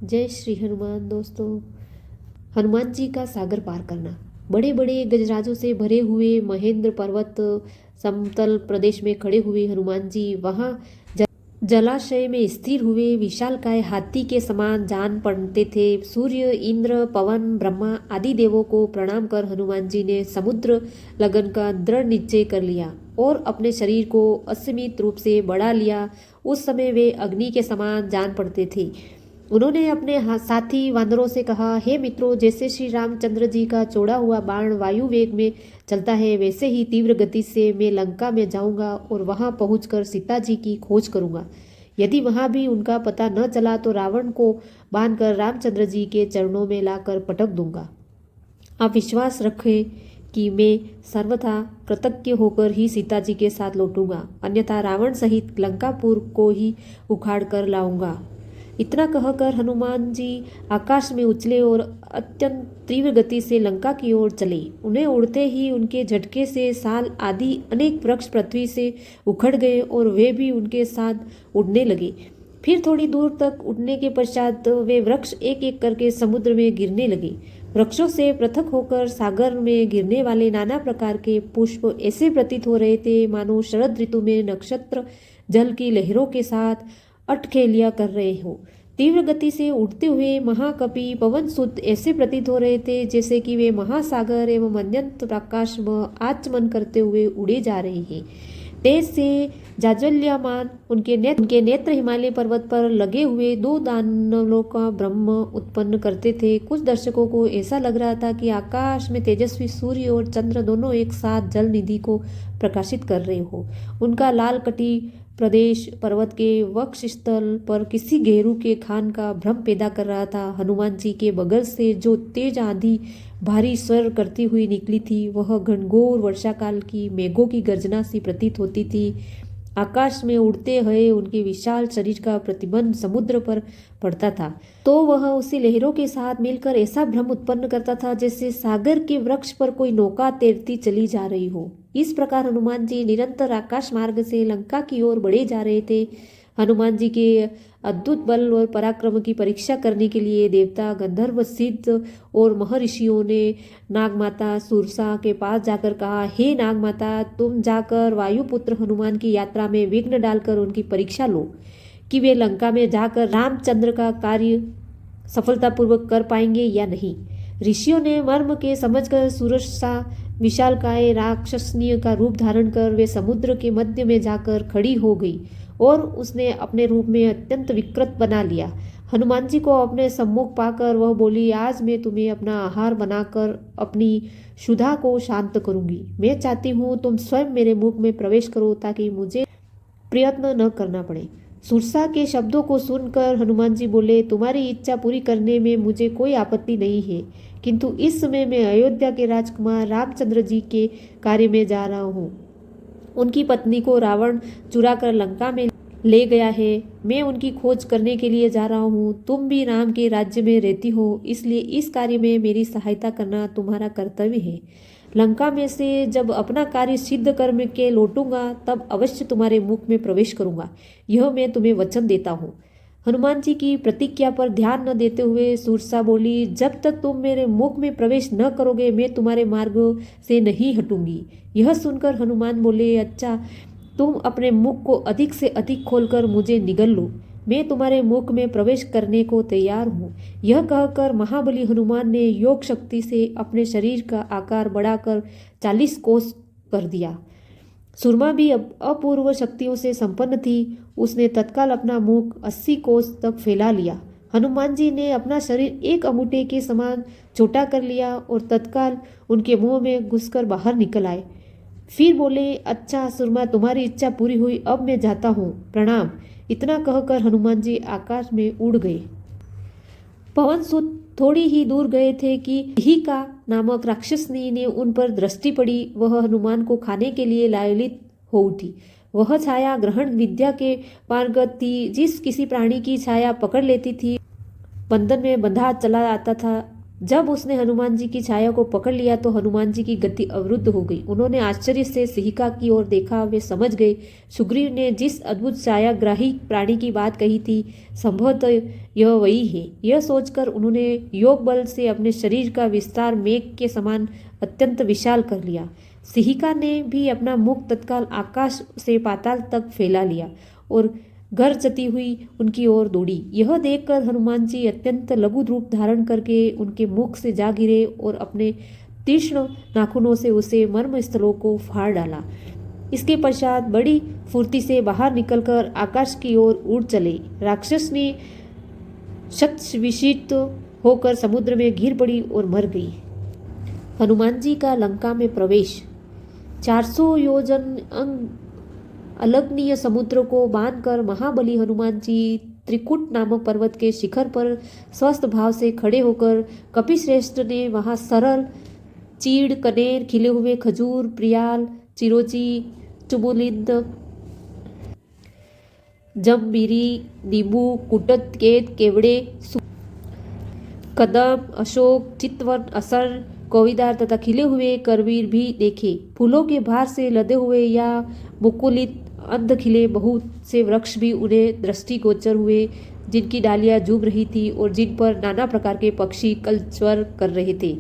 जय श्री हनुमान। दोस्तों, हनुमान जी का सागर पार करना। बड़े बड़े गजराजों से भरे हुए महेंद्र पर्वत समतल प्रदेश में खड़े हुए हनुमान जी वहां जलाशय में स्थिर हुए। विशालकाय हाथी के समान जान पड़ते थे। सूर्य, इंद्र, पवन, ब्रह्मा आदि देवों को प्रणाम कर हनुमान जी ने समुद्र लगन का दृढ़ निश्चय कर लिया और अपने शरीर को असीमित रूप से बढ़ा लिया। उस समय वे अग्नि के समान जान पड़ते थे। उन्होंने अपने साथी वानरों से कहा, हे मित्रों, जैसे श्री रामचंद्र जी का चौड़ा हुआ बाण वायु वेग में चलता है, वैसे ही तीव्र गति से मैं लंका में जाऊंगा और वहां पहुंचकर सीता जी की खोज करूंगा। यदि वहां भी उनका पता न चला तो रावण को बांधकर रामचंद्र जी के चरणों में लाकर पटक दूंगा। आप विश्वास रखें कि मैं सर्वथा कृतज्ञ होकर ही सीता जी के साथ लौटूंगा, अन्यथा रावण सहित लंकापुर को ही उखाड़ कर लाऊंगा। इतना कहकर हनुमान जी आकाश में उछले और अत्यंत तीव्र गति से लंका की ओर चले। उन्हें उड़ते ही उनके झटके से साल आदि अनेक वृक्ष पृथ्वी से उखड़ गए और वे भी उनके साथ उड़ने लगे। फिर थोड़ी दूर तक उड़ने के पश्चात वे वृक्ष एक एक करके समुद्र में गिरने लगे। वृक्षों से पृथक होकर सागर में गिरने वाले नाना प्रकार के पुष्प ऐसे प्रतीत हो रहे थे मानो शरद ऋतु में नक्षत्र जल की लहरों के साथ अटखेलिया कर रहे हो। तीव्र गति से उड़ते हुए महाकपि पवन सुत ऐसे प्रतीत हो रहे थे जैसे कि वे महासागर एवं अनंत आकाश में आचमन करते हुए उड़े जा रहे हैं। तेज से जाज्वल्यमान उनके नेत्र हिमालय पर्वत पर लगे हुए दो दानवों का ब्रह्म उत्पन्न करते थे। कुछ दर्शकों को ऐसा लग रहा था कि आकाश में तेजस्वी सूर्य और चंद्र दोनों एक साथ जल निधि को प्रकाशित कर रहे हो। उनका लाल कटी प्रदेश पर्वत के वक्ष स्थल पर किसी गेरू के खान का भ्रम पैदा कर रहा था। हनुमान जी के बगल से जो तेज आंधी भारी स्वर करती हुई निकली थी वह घनघोर वर्षाकाल की मेघों की गर्जना सी प्रतीत होती थी। आकाश में उड़ते हुए उनके विशाल शरीर का प्रतिबिंब समुद्र पर पड़ता था तो वह उसी लहरों के साथ मिलकर ऐसा भ्रम उत्पन्न करता था जैसे सागर के वृक्ष पर कोई नौका तैरती चली जा रही हो। इस प्रकार हनुमान जी निरंतर आकाश मार्ग से लंका की ओर बढ़े जा रहे थे। हनुमान जी के अद्भुत बल और पराक्रम की परीक्षा करने के लिए देवता, गंधर्व, सिद्ध और महर्षियों ने नागमाता सुरसा के पास जाकर कहा, हे नागमाता, तुम जाकर वायुपुत्र हनुमान की यात्रा में विघ्न डालकर उनकी परीक्षा लो कि वे लंका में जाकर रामचंद्र का कार्य सफलतापूर्वक कर पाएंगे या नहीं। ऋषियों ने मर्म के समझकर सुरसा विशालकाय राक्षसनीय का रूप धारण कर वे समुद्र के मध्य में जाकर खड़ी हो गई और उसने अपने रूप में अत्यंत विकृत बना लिया। हनुमान जी को अपने सम्मुख पाकर वह बोली, आज मैं तुम्हें अपना आहार बनाकर अपनी क्षुधा को शांत करूंगी। मैं चाहती हूँ तुम स्वयं मेरे मुख में प्रवेश करो ताकि मुझे प्रयत्न न करना पड़े। सुरसा के शब्दों को सुनकर हनुमान जी बोले, तुम्हारी इच्छा पूरी करने में मुझे कोई आपत्ति नहीं है, किंतु इस समय मैं अयोध्या के राजकुमार रामचंद्र जी के कार्य में जा रहा हूँ। उनकी पत्नी को रावण चुरा कर लंका में ले गया है। मैं उनकी खोज करने के लिए जा रहा हूँ। तुम भी राम के राज्य में रहती हो, इसलिए इस कार्य में मेरी सहायता करना तुम्हारा कर्तव्य है। लंका में से जब अपना कार्य सिद्ध कर के लौटूंगा तब अवश्य तुम्हारे मुख में प्रवेश करूंगा, यह मैं तुम्हें वचन देता हूँ। हनुमान जी की प्रतिज्ञा पर ध्यान न देते हुए सुरसा बोली, जब तक तुम मेरे मुख में प्रवेश न करोगे मैं तुम्हारे मार्ग से नहीं हटूंगी। यह सुनकर हनुमान बोले, अच्छा, तुम अपने मुख को अधिक से अधिक खोलकर मुझे निगल लो, मैं तुम्हारे मुख में प्रवेश करने को तैयार हूँ। यह कहकर महाबली हनुमान ने योग शक्ति से अपने शरीर का आकार बढ़ाकर 40 कोस कर दिया। सुरमा भी अपूर्व शक्तियों से संपन्न थी। उसने तत्काल अपना मुख 80 कोस तक फैला लिया। हनुमान जी ने अपना शरीर एक अंगूठे के समान छोटा कर लिया और तत्काल उनके मुंह में घुसकर बाहर निकल आए। फिर बोले, अच्छा सुरमा, तुम्हारी इच्छा पूरी हुई, अब मैं जाता हूँ, प्रणाम। इतना कहकर हनुमान जी आकाश में उड़ गए। पवन सुत थोड़ी ही दूर गए थे कि हिका नामक राक्षसनी ने उन पर दृष्टि पड़ी। वह हनुमान को खाने के लिए लालयित हो उठी। वह छाया ग्रहण विद्या के पारंगत थी। जिस किसी प्राणी की छाया पकड़ लेती थी बंधन में बंधा चला आता था। जब उसने हनुमान जी की छाया को पकड़ लिया तो हनुमान जी की गति अवरुद्ध हो गई। उन्होंने आश्चर्य से सिहिका की ओर देखा। वे समझ गए सुग्रीव ने जिस अद्भुत छायाग्राही प्राणी की बात कही थी संभवतः यह वही है। यह सोचकर उन्होंने योग बल से अपने शरीर का विस्तार मेघ के समान अत्यंत विशाल कर लिया। सिहिका ने भी अपना मुख तत्काल आकाश से पाताल तक फैला लिया और गरजती हुई उनकी ओर दौड़ी। यह देखकर हनुमान जी अत्यंत लघु रूप धारण करके उनके मुख से जा गिरे और अपने तीक्ष्ण नाखूनों से उसे मर्म स्थलों को फाड़ डाला। इसके पश्चात बड़ी फुर्ती से बाहर निकलकर आकाश की ओर उड़ चले। राक्षस ने शतविषित होकर समुद्र में गिर पड़ी और मर गई। हनुमान जी का लंका में प्रवेश। 400 योजन अलग्नीय समुद्र को बांधकर महाबली हनुमान जी त्रिकुट नामक पर्वत के शिखर पर स्वस्थ भाव से खड़े होकर कपिश्रेष्ठ ने वहां सरल चीड़, कनेर, खिले हुए खजूर, प्रियाल, चिरोची, चुमुलिंद, जम्बीरी, नींबू, कुटत, केत, केवड़े, कदम, अशोक, चितवन, असर, कोविदार तथा खिले हुए करवीर भी देखे। फूलों के भार से लदे हुए या मुकुलित अंध खिले बहुत से वृक्ष भी उन्हें दृष्टिगोचर हुए, जिनकी डालियां झूम रही थी और जिन पर नाना प्रकार के पक्षी कलस्वर कर रहे थे।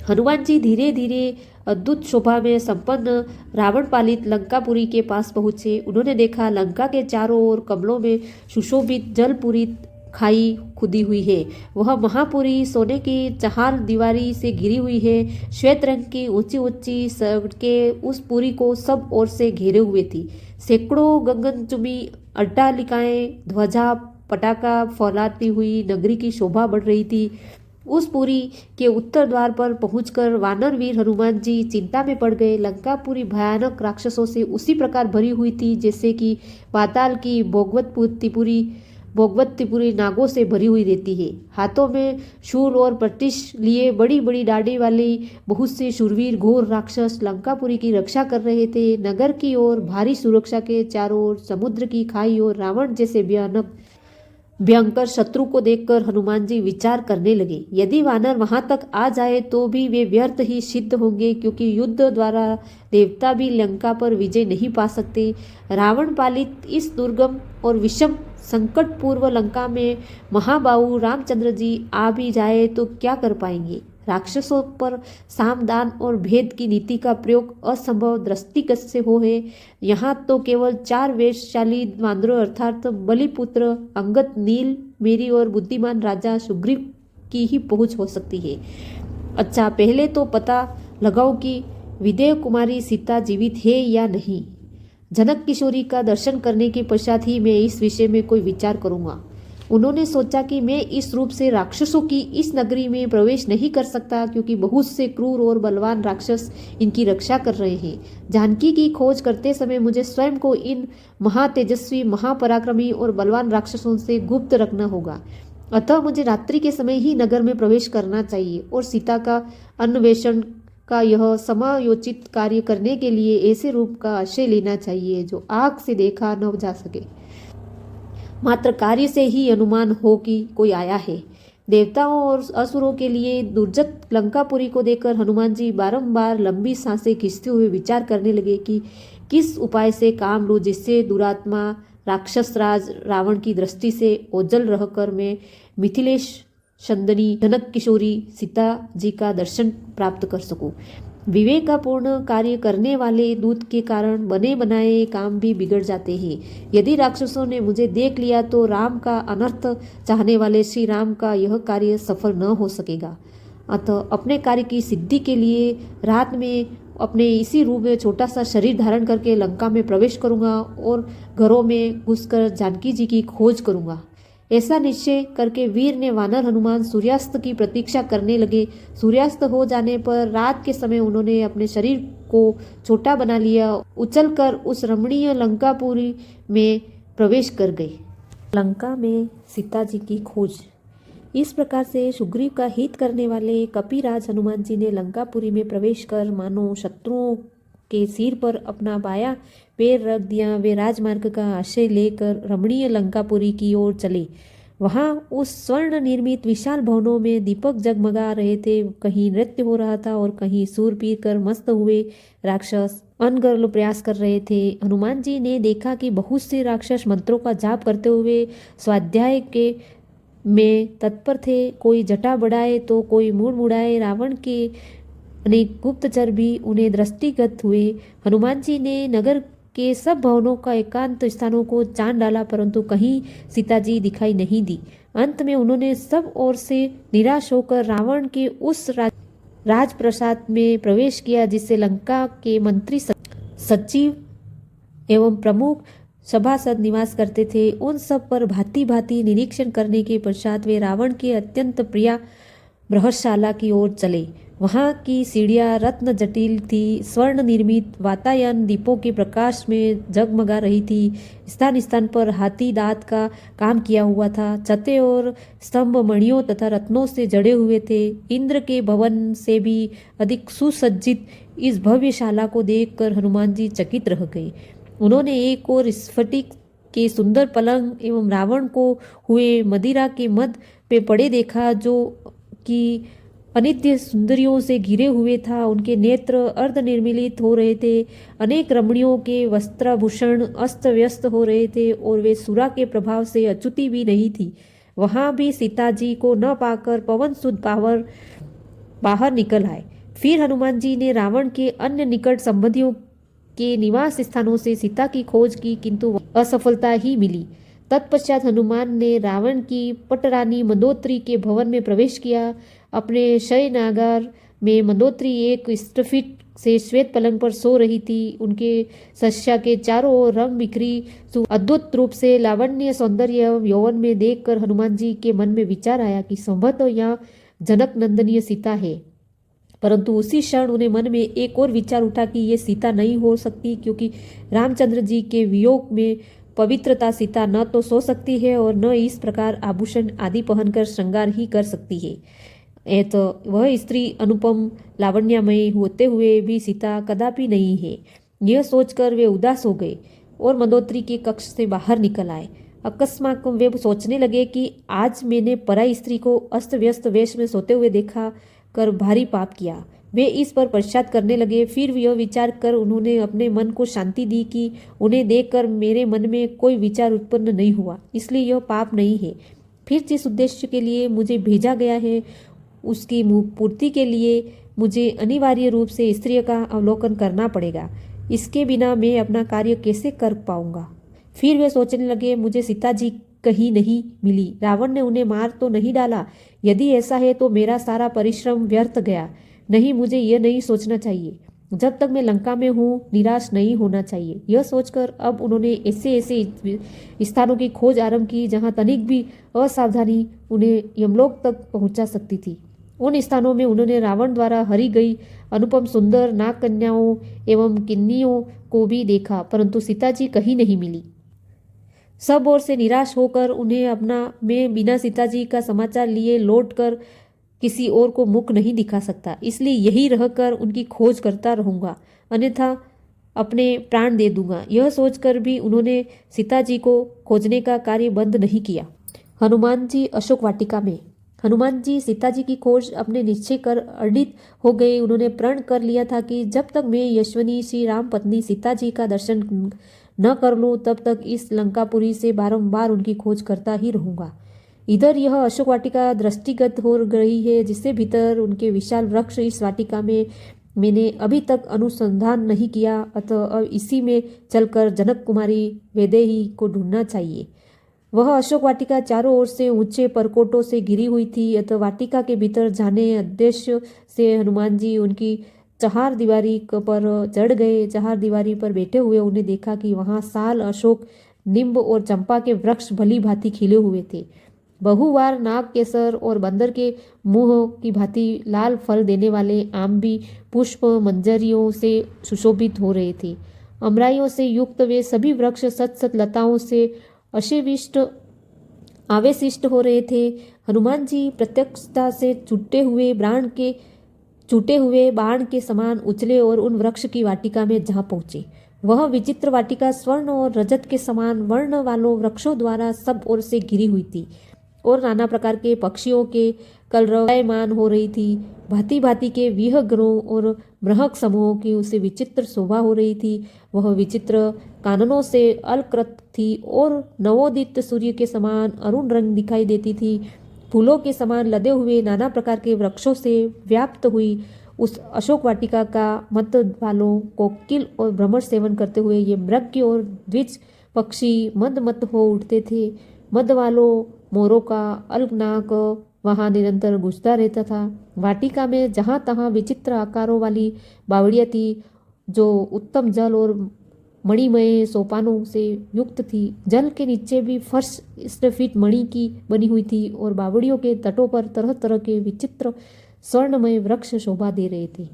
हनुमान जी धीरे धीरे अद्भुत शोभा में संपन्न रावण पालित लंकापुरी के पास पहुंचे। उन्होंने देखा लंका के चारों ओर कमलों में सुशोभित जलपूरित खाई खुदी हुई है। वह महापुरी सोने की चहार दीवारी से घिरी हुई है। श्वेत रंग की ऊंची ऊंची सड़कें उस पुरी को सब ओर से घेरे हुए थी। सैकड़ों गगनचुंबी अट्टालिकाएं ध्वजा पटाखा फौलाती हुई नगरी की शोभा बढ़ रही थी। उस पुरी के उत्तर द्वार पर पहुंचकर वानर वीर हनुमान जी चिंता में पड़ गए। लंकापुरी भयानक राक्षसों से उसी प्रकार भरी हुई थी जैसे कि पाताल की भोगवतीपुरी नागों से भरी हुई रहती है। हाथों में शूल और प्रतिश लिए बड़ी बड़ी डाढ़ी वाली बहुत से शूरवीर घोर राक्षस लंकापुरी की रक्षा कर रहे थे। नगर की ओर भारी सुरक्षा के चारों ओर समुद्र की खाई और रावण जैसे भयंकर शत्रु को देखकर हनुमान जी विचार करने लगे। यदि वानर वहां तक आ जाए तो भी वे व्यर्थ ही सिद्ध होंगे, क्योंकि युद्ध द्वारा देवता भी लंका पर विजय नहीं पा सकते। रावण पालित इस दुर्गम और विषम संकटपूर्व लंका में महाबाहु रामचंद्र जी आ भी जाए तो क्या कर पाएंगे। राक्षसों पर सामदान और भेद की नीति का प्रयोग असंभव दृष्टिगत से हो है। यहाँ तो केवल 4 वेशशाली वानरों अर्थात बलिपुत्र अंगद, नील, मेरी और बुद्धिमान राजा सुग्रीव की ही पहुंच हो सकती है। अच्छा, पहले तो पता लगाओ कि विदेह कुमारी सीता जीवित है या नहीं। जनक किशोरी का दर्शन करने के पश्चात ही मैं इस विषय में कोई विचार करूंगा। उन्होंने सोचा कि मैं इस रूप से राक्षसों की इस नगरी में प्रवेश नहीं कर सकता, क्योंकि बहुत से क्रूर और बलवान राक्षस इनकी रक्षा कर रहे हैं। जानकी की खोज करते समय मुझे स्वयं को इन महातेजस्वी, महापराक्रमी और बलवान राक्षसों से गुप्त रखना होगा। अतः मुझे रात्रि के समय ही नगर में प्रवेश करना चाहिए और सीता का अन्वेषण का यह समयोचित कार्य करने के लिए ऐसे रूप का आश्रय लेना चाहिए जो आँख से देखा न जा सके, मात्र कार्य से ही अनुमान हो कि कोई आया है। देवताओं और असुरों के लिए दुर्जट लंकापुरी को देखकर हनुमान जी बारंबार लंबी सांसें खींचते हुए विचार करने लगे कि किस उपाय से काम लूँ जिससे दुरात्मा राक्षस राज रावण की दृष्टि से ओझल रहकर मैं मिथिलेश चंदनी जनक किशोरी सीता जी का दर्शन प्राप्त कर सकूं। विवेकपूर्ण कार्य करने वाले दूत के कारण बने बनाए काम भी बिगड़ जाते हैं। यदि राक्षसों ने मुझे देख लिया तो राम का अनर्थ चाहने वाले श्री राम का यह कार्य सफल न हो सकेगा। अतः अपने कार्य की सिद्धि के लिए रात में अपने इसी रूप में छोटा सा शरीर धारण करके लंका में प्रवेश करूंगा और घरों में घुसकर जानकी जी की खोज करूंगा। ऐसा निश्चय करके वीर ने वानर हनुमान सूर्यास्त की प्रतीक्षा करने लगे। सूर्यास्त हो जाने पर रात के समय उन्होंने अपने शरीर को छोटा बना लिया, उछलकर उस रमणीय लंकापुरी में प्रवेश कर गए। लंका में सीता जी की खोज। इस प्रकार से सुग्रीव का हित करने वाले कपिराज हनुमान जी ने लंकापुरी में प्रवेश कर मानो शत्रुओं के सिर पर अपना बायां पैर रख दिया। वे राजमार्ग का आश्रय लेकर रमणीय लंकापुरी की ओर चले। वहाँ उस स्वर्ण निर्मित विशाल भवनों में दीपक जगमगा रहे थे। कहीं नृत्य हो रहा था और कहीं सूर पी कर मस्त हुए राक्षस अनगढ़ प्रयास कर रहे थे। हनुमान जी ने देखा कि बहुत से राक्षस मंत्रों का जाप करते हुए स्वाध्याय के में तत्पर थे। कोई जटा बढ़ाए तो कोई मुड़ मुड़ाए। रावण के अनेक गुप्तचर भी उन्हें दृष्टिगत हुए। हनुमान जी ने नगर के सब भवनों का एकांत स्थानों को जान डाला, परंतु कहीं सीता जी दिखाई नहीं दी। अंत में उन्होंने सब ओर से निराश होकर रावण के उस राजप्रसाद में प्रवेश किया जिससे लंका के मंत्री, सचिव एवं प्रमुख सभासद निवास करते थे। उन सब पर भांति भांति निरीक्षण करने के पश्चात वे रावण के अत्यंत प्रिय बृहस्शाला की ओर चले। वहाँ की सीढ़ियाँ रत्न जटिल थी। स्वर्ण निर्मित वातायन दीपों के प्रकाश में जगमगा रही थी। स्थान स्थान पर हाथी दांत का काम किया हुआ था। छतें और स्तंभ मणियों तथा रत्नों से जड़े हुए थे। इंद्र के भवन से भी अधिक सुसज्जित इस भव्यशाला को देखकर हनुमान जी चकित रह गए। उन्होंने एक और स्फटिक के सुंदर पलंग एवं रावण को हुए मदिरा के मद पे पड़े देखा, जो कि अनित्य सुंदरियों से घिरे हुए था। उनके नेत्र अर्धनिर्मिलित हो रहे थे। अनेक रमणियों के वस्त्राभूषण अस्त व्यस्त हो रहे थे और वे सुरा के प्रभाव से अछूती भी नहीं थी। वहाँ भी सीता जी को न पाकर पवन सुत बाहर निकल आए। फिर हनुमान जी ने रावण के अन्य निकट संबंधियों के निवास स्थानों से सीता की खोज की, किंतु असफलता ही मिली। तत्पश्चात हनुमान ने रावण की पटरानी मंदोदरी के भवन में प्रवेश किया। अपने शयनागार में मंदोदरी एक स्फटिक से श्वेत पलंग पर सो रही थी। उनके शस्या के चारों ओर रंग बिखरी अद्भुत रूप से लावण्य, सौंदर्य एवं यौवन में देखकर हनुमान जी के मन में विचार आया कि संभवतः यहाँ जनक नंदनीय सीता है। परंतु उसी क्षण उन्हें मन में एक और विचार उठा कि ये सीता नहीं हो सकती, क्योंकि रामचंद्र जी के वियोग में पवित्रता सीता न तो सो सकती है और न इस प्रकार आभूषण आदि पहनकर श्रृंगार ही कर सकती है। तो वह स्त्री अनुपम लावण्यमयी होते हुए भी सीता कदापि नहीं है। यह सोचकर वे उदास हो गए और मंदोदरी के कक्ष से बाहर निकल आए। अकस्मात वे सोचने लगे कि आज मैंने पराई स्त्री को अस्त व्यस्त वेश में सोते हुए देखा कर भारी पाप किया। वे इस पर पश्चात करने लगे। फिर यह विचार कर उन्होंने अपने मन को शांति दी कि उन्हें देखकर मेरे मन में कोई विचार उत्पन्न नहीं हुआ, इसलिए यह पाप नहीं है। फिर जिस उद्देश्य के लिए मुझे भेजा गया है उसकी पूर्ति के लिए मुझे अनिवार्य रूप से स्त्रियों का अवलोकन करना पड़ेगा। इसके बिना मैं अपना कार्य कैसे कर पाऊंगा। फिर वे सोचने लगे, मुझे सीता जी कहीं नहीं मिली। रावण ने उन्हें मार तो नहीं डाला? यदि ऐसा है तो मेरा सारा परिश्रम व्यर्थ गया। नहीं, मुझे यह नहीं सोचना चाहिए। जब तक मैं लंका में हूँ निराश नहीं होना चाहिए। यह सोचकर अब उन्होंने ऐसे ऐसे स्थानों की खोज आरंभ की जहाँ तनिक भी असावधानी उन्हें यमलोक तक पहुँचा सकती थी। उन स्थानों में उन्होंने रावण द्वारा हरी गई अनुपम सुंदर नाग कन्याओं एवं किन्नियों को भी देखा, परंतु सीता जी कहीं नहीं मिली। सब ओर से निराश होकर उन्हें अपना मैं बिना सीता जी का समाचार लिए लौटकर किसी और को मुख नहीं दिखा सकता, इसलिए यही रहकर उनकी खोज करता रहूंगा, अन्यथा अपने प्राण दे दूंगा। यह सोचकर भी उन्होंने सीता जी को खोजने का कार्य बंद नहीं किया। हनुमान जी अशोक वाटिका में। हनुमान जी सीता जी की खोज अपने निश्चय कर अडित हो गए। उन्होंने प्रण कर लिया था कि जब तक मैं यशवनी श्री राम पत्नी सीता जी का दर्शन न कर लूँ तब तक इस लंकापुरी से बारंबार उनकी खोज करता ही रहूँगा। इधर यह अशोक वाटिका दृष्टिगत हो रही है, जिससे भीतर उनके विशाल वृक्ष। इस वाटिका में मैंने अभी तक अनुसंधान नहीं किया, अतः अब इसी में चलकर जनक कुमारी वैदेही को ढूंढना चाहिए। वह अशोक वाटिका चारों ओर से ऊंचे परकोटों से घिरी हुई थी, अतः वाटिका के भीतर जाने उद्देश्य से हनुमान जी उनकी चहार दीवारी पर चढ़ गए। चहार दीवारी पर बैठे हुए उन्हें देखा कि वहाँ साल, अशोक, नींब और चंपा के वृक्ष भली भांति खिले हुए थे। बहुवार नाग केसर और बंदर के मुंह की भांति लाल फल देने वाले आम भी पुष्प मंजरियों से सुशोभित हो रहे थे। अमराइयों से युक्त वे सभी वृक्ष सत सत लताओं से आवेशिष्ट हो रहे थे। हनुमान जी प्रत्यक्षता से छूटे हुए बाण के समान उछले और उन वृक्ष की वाटिका में जहाँ पहुँचे। वह विचित्र वाटिका स्वर्ण और रजत के समान वर्ण वालों वृक्षों द्वारा सब ओर से घिरी हुई थी। और नाना प्रकार के पक्षियों के कलरवमान हो रही थी। भांति भांति के विहंगों और मृहक समूहों की उसे विचित्र शोभा हो रही थी। वह विचित्र काननों से अलकृत थी और नवोदित सूर्य के समान अरुण रंग दिखाई देती थी। फूलों के समान लदे हुए नाना प्रकार के वृक्षों से व्याप्त हुई उस अशोक वाटिका का मत वालों कोकिल और भ्रमर सेवन करते हुए ये मृग और द्विज पक्षी मद हो उठते थे। मद वालों मोरों का अल्पनाक वहाँ निरंतर गूंजता रहता था। वाटिका में जहाँ तहाँ विचित्र आकारों वाली बावड़ियाँ थी जो उत्तम जल और मणिमय सोपानों से युक्त थी। जल के नीचे भी फर्श स्फटिक मणि की बनी हुई थी और बावड़ियों के तटों पर तरह तरह के विचित्र स्वर्णमय वृक्ष शोभा दे रहे थे।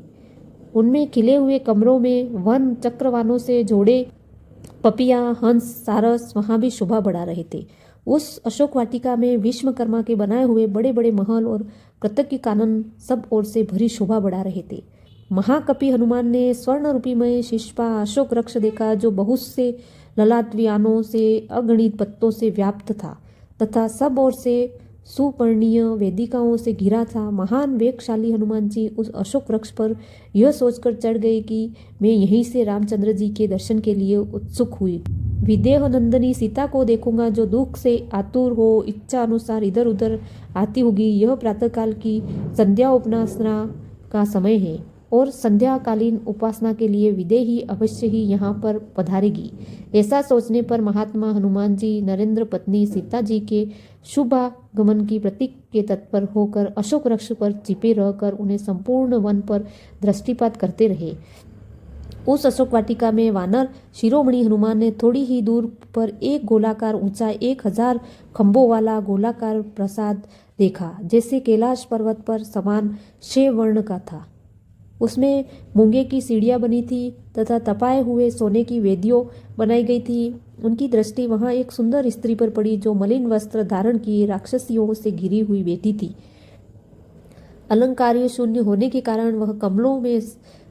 उनमें खिले हुए कमरों में वन चक्रवानों से जोड़े पपिया हंस सारस वहाँ भी शोभा बढ़ा रहे थे। उस अशोक वाटिका में विश्वकर्मा के बनाए हुए बड़े बड़े महल और कृतज्ञ कानन सब ओर से भरी शोभा बढ़ा रहे थे। महाकपि हनुमान ने स्वर्ण रूपीमय शिष्पा अशोक वृक्ष देखा जो बहुत से ललाटवियानों से अगणित पत्तों से व्याप्त था तथा सब ओर से सुपर्णीय वेदिकाओं से घिरा था। महान वेगशाली हनुमान जी उस अशोक वृक्ष पर यह सोचकर चढ़ गए कि मैं यहीं से रामचंद्र जी के दर्शन के लिए उत्सुक हुई। विदेह नंदनी सीता को देखूंगा जो दुख से आतुर हो इच्छा अनुसार इधर उधर आती होगी। यह प्रातःकाल की संध्या उपासना का समय है और संध्याकालीन उपासना के लिए विदेही अवश्य ही यहाँ पर पधारेगी। ऐसा सोचने पर महात्मा हनुमान जी नरेंद्र पत्नी सीता जी के शुभागमन की प्रतीक के तत्पर होकर अशोक वृक्ष पर चिपे रहकर उन्हें संपूर्ण वन पर दृष्टिपात करते रहे। उस अशोक वाटिका में वानर शिरोमणि हनुमान ने थोड़ी ही दूर पर एक गोलाकार ऊंचा 1000 खंभों वाला गोलाकार प्रासाद देखा जैसे कैलाश पर्वत पर समान 6 वर्ण का था। उसमें मूंगे की सीढ़ियाँ बनी थी तथा तपाए हुए सोने की वेदियों बनाई गई थी। उनकी दृष्टि वहाँ एक सुंदर स्त्री पर पड़ी जो मलिन वस्त्र धारण किए राक्षसियों से घिरी हुई बैठी थी। अलंकार्य शून्य होने के कारण वह कमलों में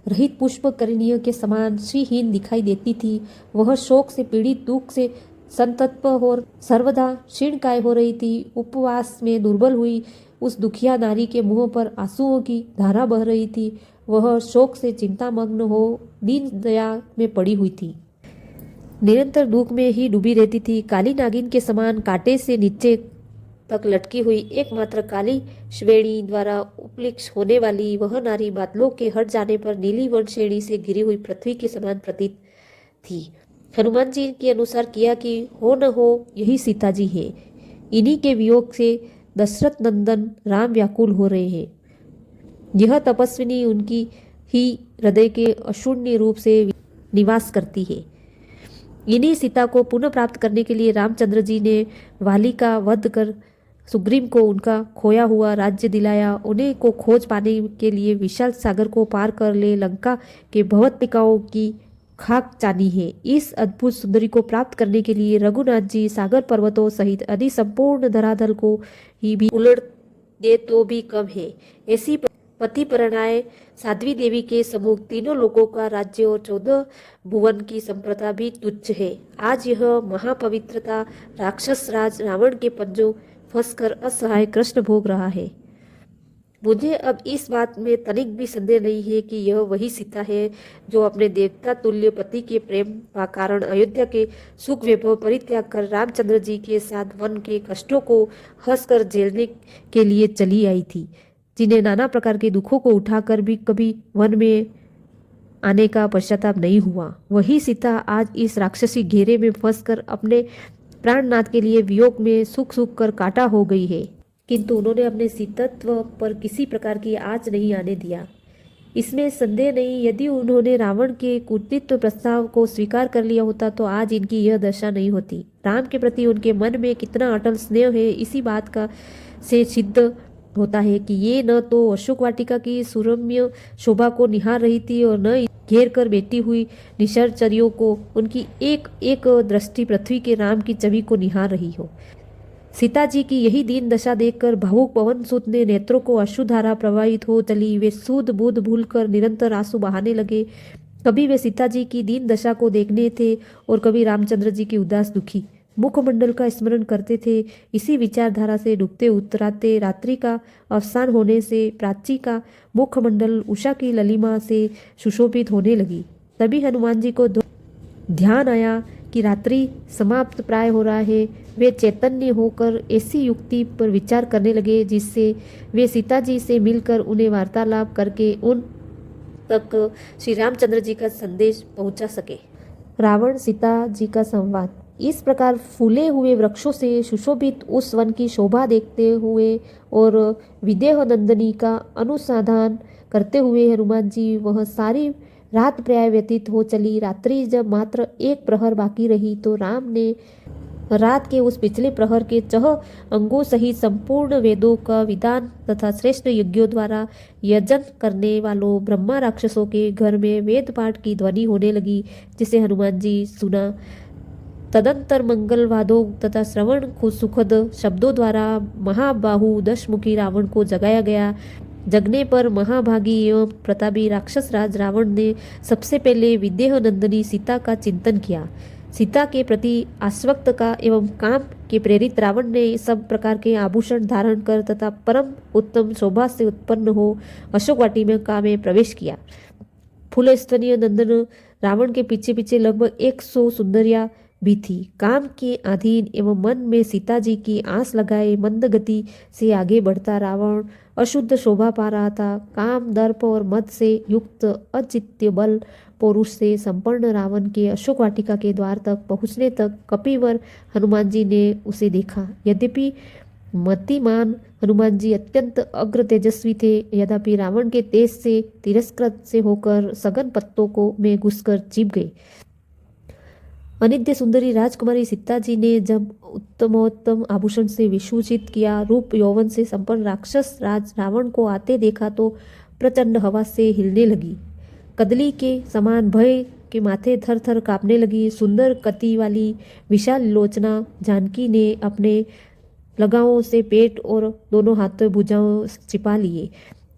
रहित पुष्प करणीय के समान श्रीहीन दिखाई देती थी। वह शोक से पीड़ित दुख से संतप्त और सर्वदा क्षीणकाय हो रही थी। उपवास में दुर्बल हुई उस दुखिया नारी के मुंह पर आंसुओं की धारा बह रही थी। वह शोक से चिंतामग्न हो दीन दया में पड़ी हुई थी। निरंतर दुख में ही डूबी रहती थी। काली नागिन के समान कांटे से नीचे तक लटकी हुई एकमात्र काली श्रेणी द्वारा उपलिप्त होने वाली वह नारी बादलों के हट जाने पर नीली वर्ण श्रेणी से घिरी हुई पृथ्वी के समान प्रतीत थी। हनुमान जी के अनुसार किया कि हो न हो यही सीता जी है। इन्हीं के वियोग से दशरथ नंदन राम व्याकुल हो रहे हैं। यह तपस्विनी उनकी ही हृदय के अशून्य रूप से निवास करती है। इन्हीं सीता को पुनः प्राप्त करने के लिए रामचंद्र जी ने वाली का वध कर सुग्रीव को उनका खोया हुआ राज्य दिलाया। उन्हें को खोज पाने के लिए विशाल सागर को पार कर ले लंका के भवतिकाओं की खाक चानी है। इस अद्भुत सुंदरी को प्राप्त करने के लिए रघुनाथ जी सागर पर्वतों सहित आदि संपूर्ण धरातल को ही भी उलट दे तो भी कम है। ऐसी पति परणाए साध्वी देवी के समूह तीनों लोगों का राज्य और 14 भुवन की संप्रदा भी तुच्छ है। आज यह महापवित्रता राक्षस राज रावण के पंजों फंसकर असहाय कृष्ण भोग रहा है। मुझे अब इस बात में तनिक भी संदेह नहीं है कि यह वही सीता है जो अपने देवता तुल्य पति के प्रेम का कारण अयोध्या के सुख वैभव परित्याग कर रामचंद्र जी के साथ वन के कष्टों को हंसकर झेलने के लिए चली आई थी, जिन्हें नाना प्रकार के दुखों को उठाकर भी कभी वन में आने का पश्चाताप नहीं हुआ। वही सीता आज इस राक्षसी घेरे में फंसकर अपने प्राणनाथ के लिए वियोग में सुख सुख कर काटा हो गई है, किंतु उन्होंने अपने सीतत्व पर किसी प्रकार की आँच नहीं आने दिया। इसमें संदेह नहीं, यदि उन्होंने रावण के कुटिल प्रस्ताव को स्वीकार कर लिया होता तो आज इनकी यह दशा नहीं होती। राम के प्रति उनके मन में कितना अटल स्नेह है इसी बात का से सिद्ध होता है कि ये न तो अशोक वाटिका की सुरम्य शोभा को निहार रही थी और न घेर कर बैठी हुई निशाचरियों को उनकी एक एक दृष्टि पृथ्वी के राम की छवि को निहार रही हो। सीता जी की यही दीन दशा देखकर भावुक पवन सूत ने नेत्रों को अश्रुधारा प्रवाहित हो चली। वे सूद बूद भूलकर निरंतर आंसू बहाने लगे। कभी वे सीता जी की दीन दशा को देखने थे और कभी रामचंद्र जी की उदास दुखी मुखमंडल का स्मरण करते थे। इसी विचारधारा से डूबते उतराते रात्रि का अवसान होने से प्राची का मुखमंडल उषा की ललिमा से सुशोभित होने लगी। तभी हनुमान जी को ध्यान आया कि रात्रि समाप्त प्राय हो रहा है। वे चैतन्य होकर ऐसी युक्ति पर विचार करने लगे जिससे वे सीता जी से मिलकर उन्हें वार्तालाप करके उन तक श्री रामचंद्र जी का संदेश पहुंचा सके। रावण सीता जी का संवाद। इस प्रकार फूले हुए वृक्षों से सुशोभित उस वन की शोभा देखते हुए और विदेह नंदिनी का अनुसंधान करते हुए हनुमान जी वह सारी रात प्राय व्यतीत हो चली। रात्रि जब मात्र एक प्रहर बाकी रही तो राम ने रात के उस पिछले प्रहर के 6 अंगों सहित संपूर्ण वेदों का विधान तथा श्रेष्ठ यज्ञों द्वारा यजन करने वालों ब्रह्मा राक्षसों के घर में वेद पाठ की ध्वनि होने लगी, जिसे हनुमान जी सुना। तदंतर मंगलवादों तथा श्रवण को सुखद शब्दों द्वारा महाबाहु दशमुखी रावण को जगाया गया। जगने पर महाभागी एवं प्रतापी राक्षस राज रावण ने सबसे पहले विदेह नंदिनी सीता का चिंतन किया। सीता के प्रति आसक्त का एवं काम के प्रेरित रावण ने सब प्रकार के आभूषण धारण कर तथा परम उत्तम शोभा से उत्पन्न हो अशोक वाटिका में प्रवेश किया। फूलस्तनीय नंदन रावण के पीछे पीछे लगभग 100 सुंदरियां भी थी। काम के अधीन एवं मन में सीता जी की आस लगाए मंद गति से आगे बढ़ता रावण अशुद्ध शोभा पा रहा था। काम, दर्प और मद से युक्त अचित्य बल पौरुष से संपन्न रावण के अशोक वाटिका के द्वार तक पहुँचने तक कपिवर हनुमान जी ने उसे देखा। यद्यपि मतिमान हनुमान जी अत्यंत अग्र तेजस्वी थे, यद्यपि रावण के तेज से तिरस्कृत से होकर सघन पत्तों को में घुसकर छिप गए। अनित्य सुंदरी राजकुमारी सीता जी ने जब उत्तमोत्तम आभूषण से विभूषित किया रूप यौवन से संपन्न राक्षस राज रावण को आते देखा तो प्रचंड हवा से हिलने लगी। कदली के समान भय के माथे थर थर कांपने लगी। सुंदर कति वाली विशाल लोचना जानकी ने अपने लगाओं से पेट और दोनों हाथों भुजाओं छिपा लिए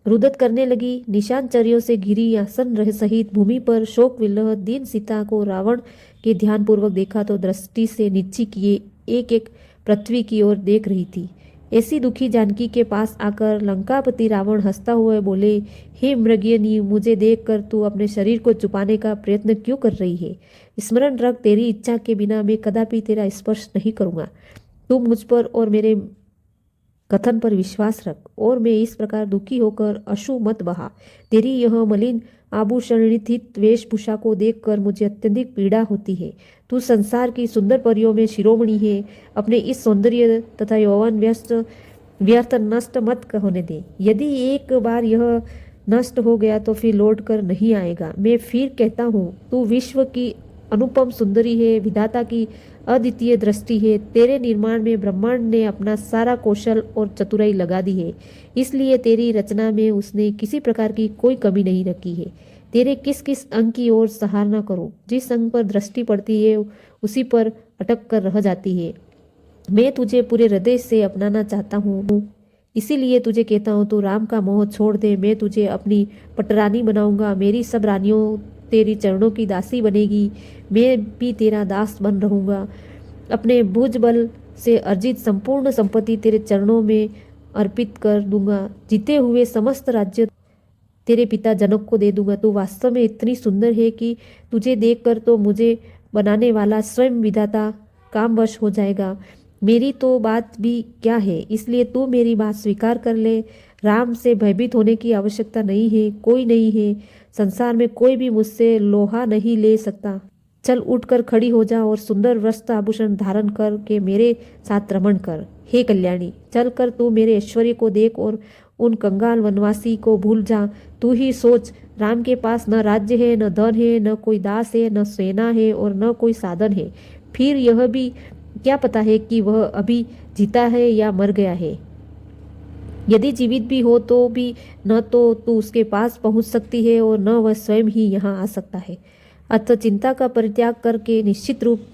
रुदत करने लगी। निशान चर्यों से घिरी आसन रह सहित भूमि पर शोक विलह दीन सीता को रावण के ध्यानपूर्वक देखा तो दृष्टि से नीची किए एक एक पृथ्वी की ओर देख रही थी। ऐसी दुखी जानकी के पास आकर लंकापति रावण हंसता हुआ बोले, हे मृगयनी, मुझे देखकर तू अपने शरीर को छुपाने का प्रयत्न क्यों कर रही है? स्मरण रख, तेरी इच्छा के बिना मैं कदापि तेरा स्पर्श नहीं करूँगा। तू मुझ पर और मेरे कथन पर विश्वास रख और मैं इस प्रकार दुखी होकर अश्रु मत बहा। तेरी यह मलिन आभूषणित वेशभूषा को देखकर मुझे अत्यधिक पीड़ा होती है। तू संसार की सुंदर परियों में शिरोमणि है। अपने इस सौंदर्य तथा यौवन व्यर्थ नष्ट मत होने दे। यदि एक बार यह नष्ट हो गया तो फिर लौट कर नहीं आएगा। मैं फिर कहता हूँ, तू विश्व की अनुपम सुंदरी है, विधाता की अद्वितीय दृष्टि है। तेरे निर्माण में ब्रह्मांड ने अपना सारा कौशल और चतुराई लगा दी है, इसलिए तेरी रचना में उसने किसी प्रकार की कोई कमी नहीं रखी है। तेरे किस किस अंग की ओर सराहना करो, जिस अंग पर दृष्टि पड़ती है उसी पर अटक कर रह जाती है। मैं तुझे पूरे हृदय से अपनाना चाहता हूँ, इसीलिए तुझे कहता हूँ, तू राम का मोह छोड़ दे। मैं तुझे अपनी पटरानी बनाऊंगा। मेरी सब रानियों तेरी चरणों की दासी बनेगी। मैं भी तेरा दास बन रहूँगा। अपने भुज बल से अर्जित संपूर्ण संपत्ति तेरे चरणों में अर्पित कर दूंगा। जीते हुए समस्त राज्य तेरे पिता जनक को दे दूंगा। तू वास्तव में इतनी सुंदर है कि तुझे देखकर तो मुझे बनाने वाला स्वयं विधाता कामवश हो जाएगा। मेरी तो बात भी क्या है, इसलिए तू मेरी बात स्वीकार कर ले। राम से भयभीत होने की आवश्यकता नहीं है, कोई नहीं है। संसार में कोई भी मुझसे लोहा नहीं ले सकता। चल उठकर खड़ी हो जा और सुंदर वस्त्र आभूषण धारण कर के मेरे साथ रमण कर। हे कल्याणी, चल कर तू मेरे ऐश्वर्य को देख और उन कंगाल वनवासी को भूल जा। तू ही सोच, राम के पास न राज्य है, न धन है, न कोई दास है, न सेना है और न कोई साधन है। फिर यह भी क्या पता है कि वह अभी जीता है या मर गया है। यदि जीवित भी हो तो भी न तो तू उसके पास पहुंच सकती है और न वह स्वयं ही यहाँ आ सकता है। अतः चिंता का परित्याग करके निश्चित रूप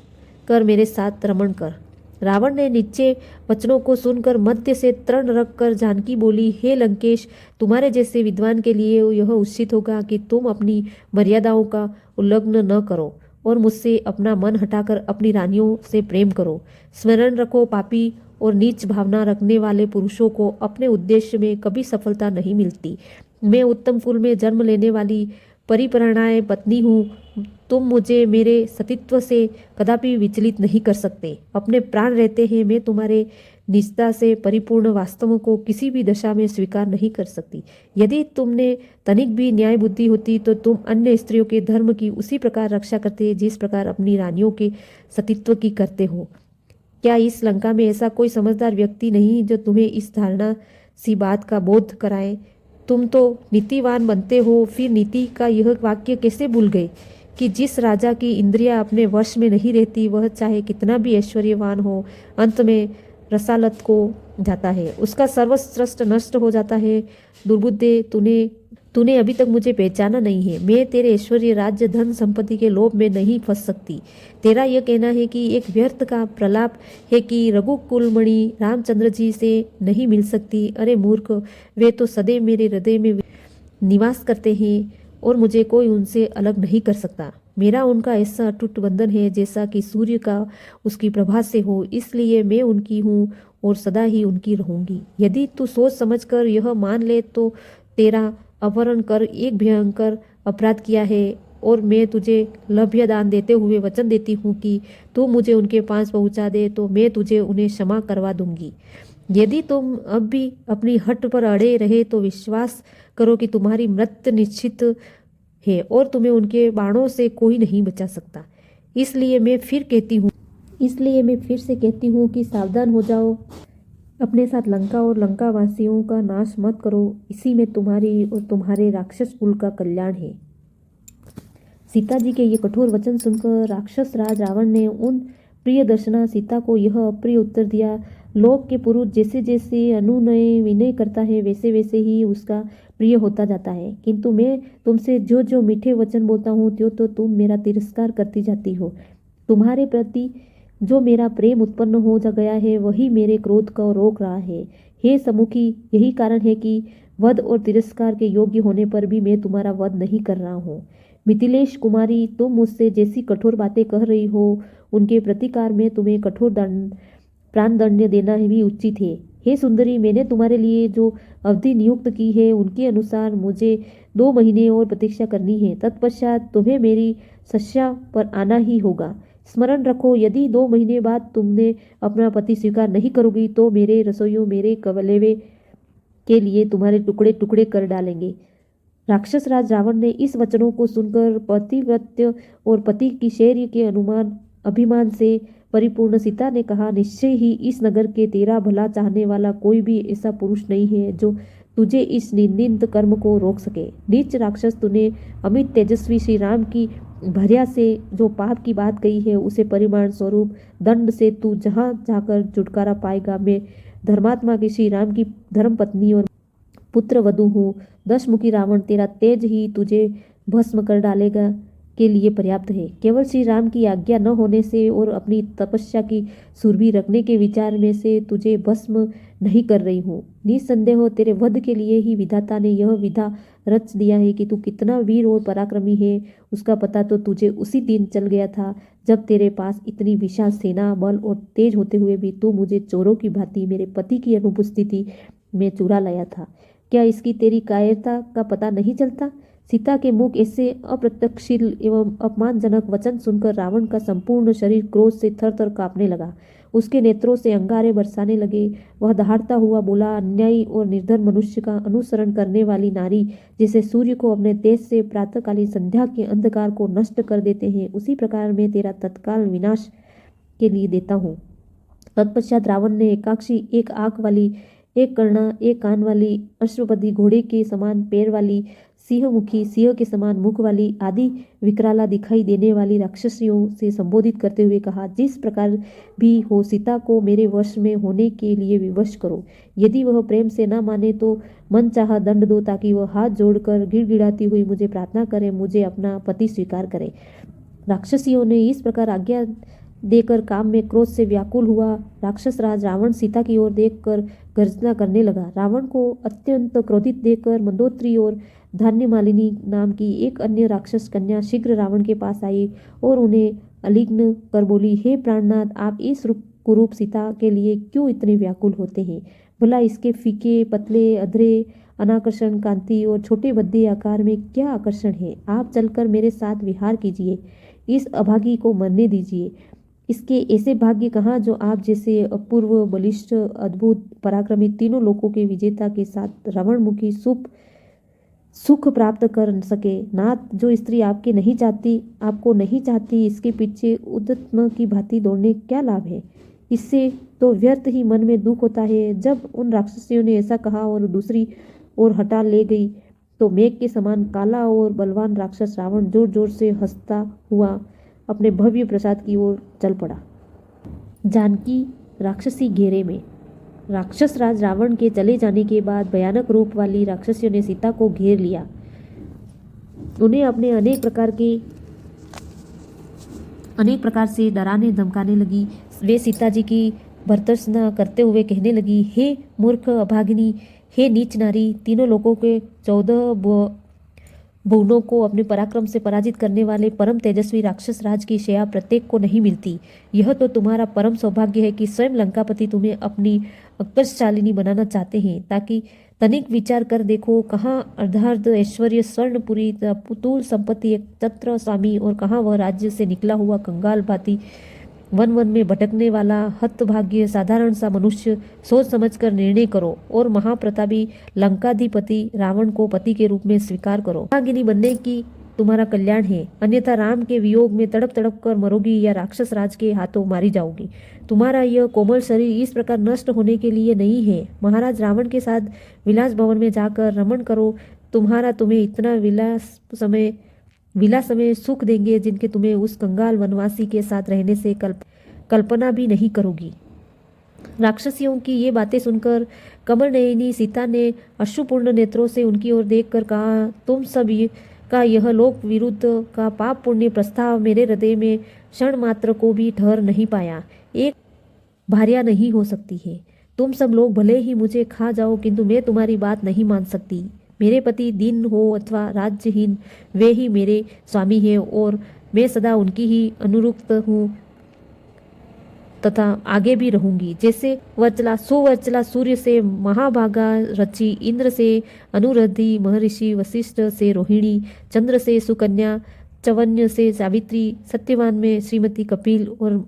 कर मेरे साथ रमण कर। रावण ने नीचे वचनों को सुनकर मध्य से तृण रखकर जानकी बोली, हे लंकेश, तुम्हारे जैसे विद्वान के लिए यह उचित होगा कि तुम अपनी मर्यादाओं का उल्लंघन न करो और मुझसे अपना मन हटाकर अपनी रानियों से प्रेम करो। स्मरण रखो, पापी और नीच भावना रखने वाले पुरुषों को अपने उद्देश्य में कभी सफलता नहीं मिलती। मैं उत्तम कुल में जन्म लेने वाली परिपराणाय पत्नी हूँ। तुम मुझे मेरे सतीत्व से कदापि विचलित नहीं कर सकते। अपने प्राण रहते हैं मैं तुम्हारे निष्ठा से परिपूर्ण वास्तवों को किसी भी दशा में स्वीकार नहीं कर सकती। यदि तुमने तनिक भी न्याय बुद्धि होती तो तुम अन्य स्त्रियों के धर्म की उसी प्रकार रक्षा करते जिस प्रकार अपनी रानियों के सतीत्व की करते हो। क्या इस लंका में ऐसा कोई समझदार व्यक्ति नहीं जो तुम्हें इस धारणा सी बात का बोध कराए? तुम तो नीतिवान बनते हो, फिर नीति का यह वाक्य कैसे भूल गए कि जिस राजा की इंद्रियां अपने वश में नहीं रहती वह चाहे कितना भी ऐश्वर्यवान हो अंत में रसालत को जाता है, उसका सर्वश्रेष्ठ नष्ट हो जाता है। दुर्बुद्धे, तूने अभी तक मुझे पहचाना नहीं है। मैं तेरे ऐश्वर्य, राज्य, धन संपत्ति के लोभ में नहीं फंस सकती। तेरा यह कहना है कि एक व्यर्थ का प्रलाप है कि रघुकुलमणि रामचंद्र जी से नहीं मिल सकती। अरे मूर्ख, वे तो सदैव मेरे हृदय में निवास करते हैं और मुझे कोई उनसे अलग नहीं कर सकता। मेरा उनका ऐसा अटूट बंधन है जैसा कि सूर्य का उसकी प्रभा से हो, इसलिए मैं उनकी हूँ और सदा ही उनकी रहूंगी। यदि तू सोच समझकर यह मान ले तो तेरा अपहरण कर एक भयंकर अपराध किया है और मैं तुझे लभ्य दान देते हुए वचन देती हूँ कि तू मुझे उनके पास पहुँचा दे तो मैं तुझे उन्हें क्षमा करवा दूंगी। यदि तुम अब भी अपनी हट पर अड़े रहे तो विश्वास करो कि तुम्हारी मृत्यु निश्चित है और तुम्हें उनके बाणों से कोई नहीं बचा सकता। इसलिए मैं फिर से कहती हूँ कि सावधान हो जाओ, अपने साथ लंका और लंका वासियों का नाश मत करो। इसी में तुम्हारी और तुम्हारे राक्षस कुल का कल्याण है। सीता जी के ये कठोर वचन सुनकर राक्षस राज रावण ने उन प्रिय दर्शना सीता को यह अप्रिय उत्तर दिया। लोक के पुरुष जैसे जैसे अनुनय विनय करता है वैसे वैसे ही उसका प्रिय होता जाता है, किंतु मैं तुमसे जो जो मीठे वचन बोलता हूँ त्यों तो तुम मेरा तिरस्कार करती जाती हो। तुम्हारे प्रति जो मेरा प्रेम उत्पन्न हो जा गया है वही मेरे क्रोध को रोक रहा है। हे सम्मुखी, यही कारण है कि वध और तिरस्कार के योग्य होने पर भी मैं तुम्हारा वध नहीं कर रहा हूँ। मिथिलेश कुमारी, तुम मुझसे जैसी कठोर बातें कह रही हो उनके प्रतिकार में तुम्हें कठोर प्राण दंड देना भी उचित है। हे सुंदरी, मैंने तुम्हारे लिए जो अवधि नियुक्त की है उनके अनुसार मुझे 2 महीने और प्रतीक्षा करनी है। तत्पश्चात तुम्हें मेरी शय्या पर आना ही होगा। स्मरण रखो, यदि 2 महीने बाद तुमने अपना पति स्वीकार नहीं करोगी तो मेरे रसोइयों मेरे कवलेवे के लिए तुम्हारे टुकड़े टुकड़े कर डालेंगे। राक्षस राज रावण ने इस वचनों को सुनकर पतिव्रत्य और पति की शौर्य के अभिमान से परिपूर्ण सीता ने कहा, निश्चय ही इस नगर के तेरा भला चाहने वाला कोई भी ऐसा पुरुष नहीं है जो तुझे इस निंदित कर्म को रोक सके। नीच राक्षस, तूने अमित तेजस्वी श्री राम की भर्या से जो पाप की बात कही है उसे परिमाण स्वरूप दंड से तू जहाँ जाकर छुटकारा पाएगा। मैं धर्मात्मा की श्री राम की धर्मपत्नी और पुत्र वधू हूँ। 10 मुखी रावण तेरा तेज ही तुझे भस्म कर डालेगा के लिए पर्याप्त है। केवल श्री राम की आज्ञा न होने से और अपनी तपस्या की सुरभि रखने के विचार में से तुझे भस्म नहीं कर रही हूँ। निसंदेह तेरे वध के लिए ही विधाता ने यह विधा रच दिया है कि तू कितना वीर और पराक्रमी है। उसका पता तो तुझे उसी दिन चल गया था जब तेरे पास इतनी विशाल सेना बल और तेज होते हुए भी तू मुझे चोरों की भांति मेरे पति की अनुपस्थिति में चुरा लाया था। क्या इसकी तेरी कायरता का पता नहीं चलता? सीता के मुख ऐसे अप्रत्यक्षशील एवं अपमानजनक वचन सुनकर रावण का संपूर्ण शरीर क्रोध से थर थर कांपने लगा। उसके नेत्रों से अंगारे बरसाने लगे। वह दहाड़ता हुआ बोला, अन्यायी और निर्धन मनुष्य का अनुसरण करने वाली नारी जैसे सूर्य को अपने तेज से प्रातःकालीन संध्या के अंधकार को नष्ट कर देते हैं, उसी प्रकार मैं तेरा तत्काल विनाश के लिए देता हूँ। तत्पश्चात रावण ने एकाक्षी, एक आंख वाली, एक कर्णा, एक कान वाली, अश्वपति घोड़े के समान पैर वाली, सिंहमुखी, सिंह के समान मुख वाली आदि विकराला दिखाई देने वाली राक्षसियों से संबोधित करते हुए कहा, जिस प्रकार भी हो सीता को मेरे वश में होने के लिए विवश करो। यदि वह प्रेम से न माने तो मन चाहा दंड दो ताकि वह हाथ जोड़कर गिड़गिड़ाती हुई मुझे प्रार्थना करे, मुझे अपना पति स्वीकार करे। राक्षसियों ने इस प्रकार आज्ञा देकर काम में क्रोध से व्याकुल हुआ। राक्षस राज रावण सीता की ओर देखकर गर्जना करने लगा। रावण को अत्यंत क्रोधित देखकर मंदोदरी और धान्यमालिनी नाम की एक अन्य राक्षस कन्या शीघ्र रावण के पास आई और उन्हें अलिग्न कर बोली, हे प्राणनाथ, आप इस कुरूप सीता के लिए क्यों इतने व्याकुल होते हैं? भला इसके फीके, पतले, अधरे, अनाकर्षण कांति और छोटे भद्दे आकार में क्या आकर्षण है? आप चलकर मेरे साथ विहार कीजिए, इस अभागी को मरने दीजिए। इसके ऐसे भाग्य कहाँ जो आप जैसे अपूर्व, बलिष्ठ, अद्भुत, पराक्रमी, तीनों लोकों के विजेता के साथ रावणमुखी सुख प्राप्त कर सके। नाथ, जो स्त्री आपको नहीं चाहती, इसके पीछे उद्यम की भांति दौड़ने क्या लाभ है? इससे तो व्यर्थ ही मन में दुख होता है। जब उन राक्षसियों ने ऐसा कहा और दूसरी ओर हटा ले गई तो मेघ के समान काला और बलवान राक्षस रावण जोर जोर से हंसता हुआ अपने भव्य प्रसाद की ओर चल पड़ा। जानकी राक्षसी घेरे में। राक्षस राज रावण के चले जाने के बाद भयानक रूप वाली राक्षसियों ने सीता को घेर लिया। उन्हें अपने अनेक प्रकार से डराने धमकाने लगी। वे सीता जी की भर्त्सना करते हुए कहने लगी, हे मूर्ख अभागिनी, हे नीच नारी, तीनों लोगों के 14 भुवनों को अपने पराक्रम से पराजित करने वाले परम तेजस्वी राक्षस राज की शया प्रत्येक को नहीं मिलती। यह तो तुम्हारा परम सौभाग्य है कि स्वयं लंकापति तुम्हें अपनी अक्कसशालिनी बनाना चाहते हैं, ताकि तनिक विचार कर देखो, कहाँ अर्धार्ध ऐश्वर्य, स्वर्णपुरी, पुतुल संपत्ति, एक छत्र स्वामी, और कहाँ वह राज्य से निकला हुआ कंगाल भांति वन वन में भटकने वाला हतभाग्य साधारण सा मनुष्य। सोच समझकर निर्णय करो और महाप्रतापी लंकाधिपति रावण को पति के रूप में स्वीकार करो। भागिनी बनने की तुम्हारा कल्याण है, अन्यथा राम के वियोग में तड़प तड़प कर मरोगी या राक्षस राज के हाथों मारी जाओगी। तुम्हारा यह कोमल शरीर इस प्रकार नष्ट होने के लिए नहीं है। महाराज रावण के साथ विलास भवन में जाकर रमण करो। तुम्हें इतना विलास समय सुख देंगे जिनके तुम्हें उस कंगाल वनवासी के साथ रहने से कल्पना भी नहीं करोगी। राक्षसियों की ये बातें सुनकर कमल नयनी सीता ने अश्रुपूर्ण नेत्रों से उनकी ओर देखकर कहा, तुम सब का यह लोक विरुद्ध का पाप पुण्य प्रस्ताव मेरे हृदय में क्षण मात्र को भी ठहर नहीं पाया, एक भार्या नहीं हो सकती है। तुम सब लोग भले ही मुझे खा जाओ, किंतु मैं तुम्हारी बात नहीं मान सकती। मेरे पति दीन हो अथवा राज्यहीन, वे ही मेरे स्वामी हैं और मैं सदा उनकी ही अनुरुक्त हूँ तथा आगे भी रहूंगी। जैसे सुवर्चला सूर्य से महाभागा रचि, इंद्र से अनुरधि, महर्षि वशिष्ठ से रोहिणी, चंद्र से सुकन्या, चवन्य से सावित्री, सत्यवान में श्रीमती कपिल और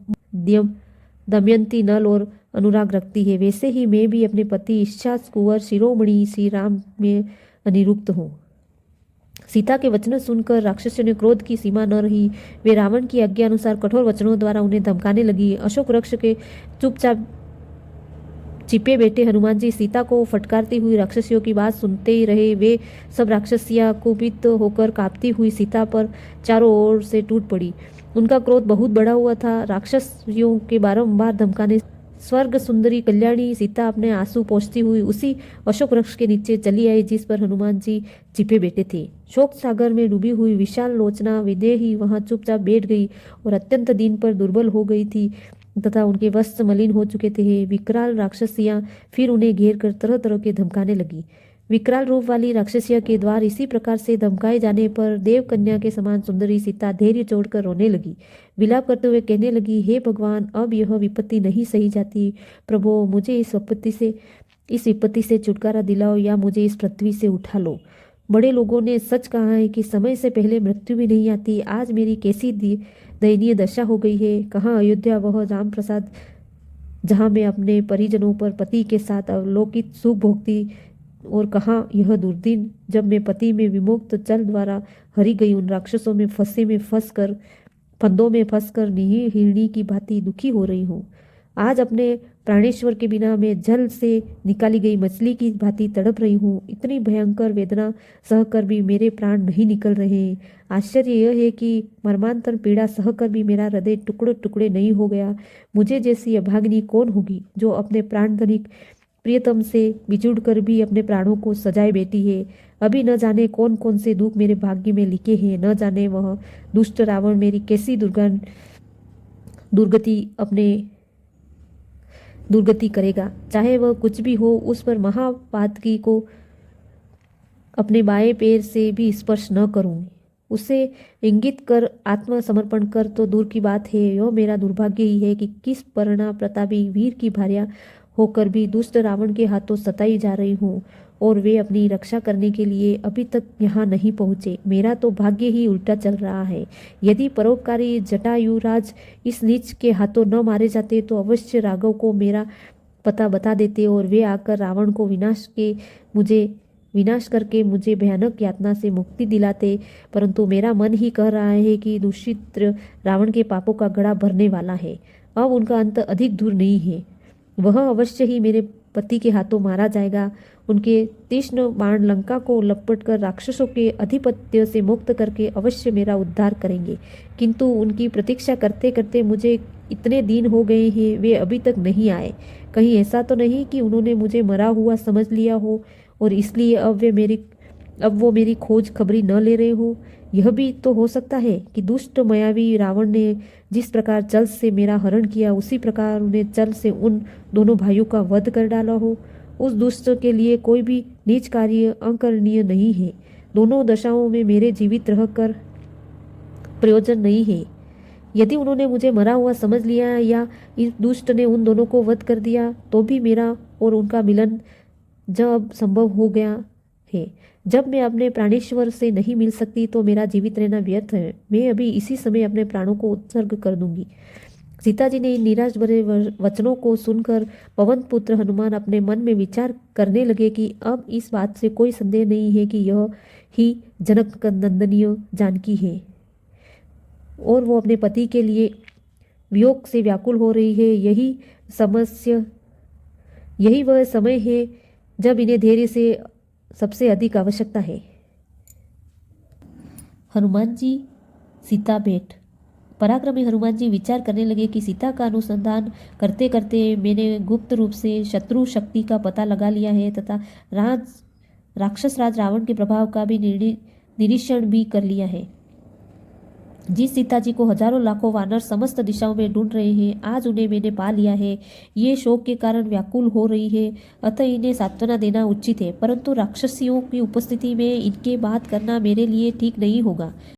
दमयंती नल और अनुराग रखती है, वैसे ही मैं भी अपने पति इच्छा कुंवर शिरोमणि श्री राम में अनिरुक्त हूँ। सीता के वचन सुनकर राक्षसियों ने क्रोध की सीमा न रही। वे रावण की आज्ञा अनुसार कठोर वचनों द्वारा उन्हें धमकाने लगी। अशोक वृक्ष के चुपचाप छिपे बैठे हनुमान जी सीता को फटकारती हुई राक्षसियों की बात सुनते ही रहे। वे सब राक्षसियां कुपित होकर कांपती हुई सीता पर चारों ओर से टूट पड़ी। उनका क्रोध बहुत बढ़ा हुआ था। राक्षसियों के बारंबार धमकाने स्वर्ग सुंदरी कल्याणी सीता अपने आंसू पोंछती हुई उसी अशोक वृक्ष के नीचे चली आई जिस पर हनुमान जी छिपे बैठे थे। शोक सागर में डूबी हुई विशाल लोचना विदेही वहां चुपचाप बैठ गई और अत्यंत दीन पर दुर्बल हो गई थी तथा उनके वस्त्र मलिन हो चुके थे। विकराल राक्षसियां फिर उन्हें घेर कर तरह तरह के धमकाने लगी। विकराल रूप वाली राक्षसिया के द्वार इसी प्रकार से धमकाए जाने पर देव कन्या के समान सुंदरी सीता धैर्य छोड़कर रोने लगी। विलाप करते हुए कहने लगी, हे भगवान, अब यह विपत्ति नहीं सही जाती। प्रभु, मुझे इस विपत्ति से छुटकारा दिलाओ या मुझे इस पृथ्वी से उठा लो। बड़े लोगों ने सच कहा है कि समय से पहले मृत्यु भी नहीं आती। आज मेरी कैसी दयनीय दशा हो गई है। कहाँ अयोध्या वह राम प्रसाद जहाँ मैं अपने परिजनों पर पति के साथ अवलोकित सुख भोगती, और कहाँ यह दुर्दिन जब मैं पति में विमुक्त चल द्वारा हरी गई उन राक्षसों में फंदों में फंसकर निहीन हिरणी की भांति दुखी हो रही हूँ। आज अपने प्राणेश्वर के बिना मैं जल से निकाली गई मछली की भांति तड़प रही हूँ। इतनी भयंकर वेदना सहकर भी मेरे प्राण नहीं निकल रहे हैं। आश्चर्य यह है कि मर्मांतर पीड़ा सहकर भी मेरा हृदय टुकड़े टुकड़े नहीं हो गया। मुझे जैसी अभागिनी कौन होगी जो अपने प्राणधनिक प्रियतम से बिछुड़ कर भी अपने प्राणों को सजाए बैठी है। अभी न जाने कौन कौन से दुख मेरे भाग्य में लिखे हैं। न जाने वह दुष्ट रावण मेरी कैसी दुर्गति करेगा। चाहे वह कुछ भी हो, उस पर महापातकी को अपने बाएं पैर से भी स्पर्श न करूंगी। उसे इंगित कर आत्मसमर्पण कर तो दूर की बात है, यह मेरा दुर्भाग्य ही है कि किस परणा प्रतापी वीर की भार्या होकर भी दुष्ट रावण के हाथों सताई जा रही हूँ और वे अपनी रक्षा करने के लिए अभी तक यहाँ नहीं पहुँचे। मेरा तो भाग्य ही उल्टा चल रहा है। यदि परोपकारी जटायुराज इस नीच के हाथों न मारे जाते तो अवश्य राघव को मेरा पता बता देते और वे आकर रावण को विनाश करके मुझे भयानक यातना से मुक्ति दिलाते। परंतु मेरा मन ही कह रहा है कि दूषित रावण के पापों का घड़ा भरने वाला है। अब उनका अंत अधिक दूर नहीं है। वह अवश्य ही मेरे पति के हाथों मारा जाएगा। उनके तीक्ष्ण बाण लंका को लपट कर राक्षसों के अधिपत्य से मुक्त करके अवश्य मेरा उद्धार करेंगे। किंतु उनकी प्रतीक्षा करते करते मुझे इतने दिन हो गए हैं, वे अभी तक नहीं आए। कहीं ऐसा तो नहीं कि उन्होंने मुझे मरा हुआ समझ लिया हो और इसलिए अब वो मेरी खोज खबरी न ले रहे हो। यह भी तो हो सकता है कि दुष्ट मायावी रावण ने जिस प्रकार जल से मेरा हरण किया, उसी प्रकार उन्हें जल से उन दोनों भाइयों का वध कर डाला हो। उस दुष्ट के लिए कोई भी नीच कार्य अकरणीय नहीं है। दोनों दशाओं में मेरे जीवित रहकर प्रयोजन नहीं है। यदि उन्होंने मुझे मरा हुआ समझ लिया या इस दुष्ट ने उन दोनों को वध कर दिया, तो भी मेरा और उनका मिलन जब संभव हो गया है। जब मैं अपने प्राणेश्वर से नहीं मिल सकती तो मेरा जीवित रहना व्यर्थ है। मैं अभी इसी समय अपने प्राणों को उत्सर्ग कर दूंगी। सीता जी ने इन निराश भरे वचनों को सुनकर पवन पुत्र हनुमान अपने मन में विचार करने लगे कि अब इस बात से कोई संदेह नहीं है कि यह ही जनक नंदनीय जानकी है और वो अपने पति के लिए वियोग से व्याकुल हो रही है। यही वह समय है जब इन्हें धैर्य से सबसे अधिक आवश्यकता है। हनुमान जी सीता भेंट। पराक्रमी हनुमान जी विचार करने लगे कि सीता का अनुसंधान करते करते मैंने गुप्त रूप से शत्रु शक्ति का पता लगा लिया है तथा राक्षस राज रावण के प्रभाव का भी निरीक्षण भी कर लिया है। जिस सीता जी को हजारों लाखों वानर समस्त दिशाओं में ढूंढ रहे हैं, आज उन्हें मैंने पा लिया है। ये शोक के कारण व्याकुल हो रही है, अतः इन्हें सांत्वना देना उचित है। परंतु राक्षसियों की उपस्थिति में इनके बात करना मेरे लिए ठीक नहीं होगा।